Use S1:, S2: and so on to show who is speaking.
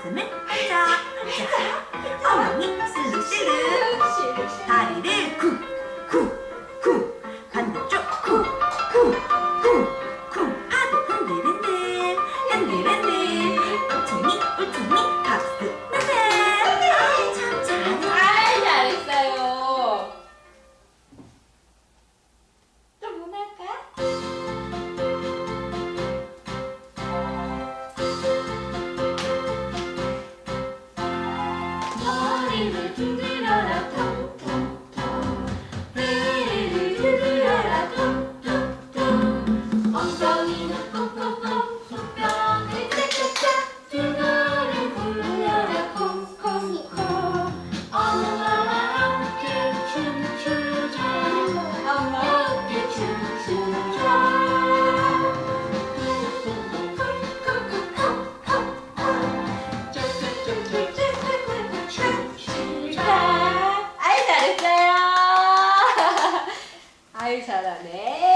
S1: 가슴을 활짝활짝, 엉덩이 실룩실룩, 다리를 쿵쿵쿵, 반대쪽 쿵쿵쿵쿵, 파도 흔들흔들 흔들흔들, 울퉁이 울퉁이 박수 나세. 참 잘해.
S2: 잘했어요. 또 뭐 할까? 머리를 두드려라 톡톡톡, 배를 두드려라 톡톡톡, 엉덩이는 콩콩콩, 손뼉을 짝짝짝, 두 발을 굴려라 콩콩콩. 엄마와 함께 춤추자, 엄마와 함께 춤추자. 아이 잘했어요. 아유 잘하네.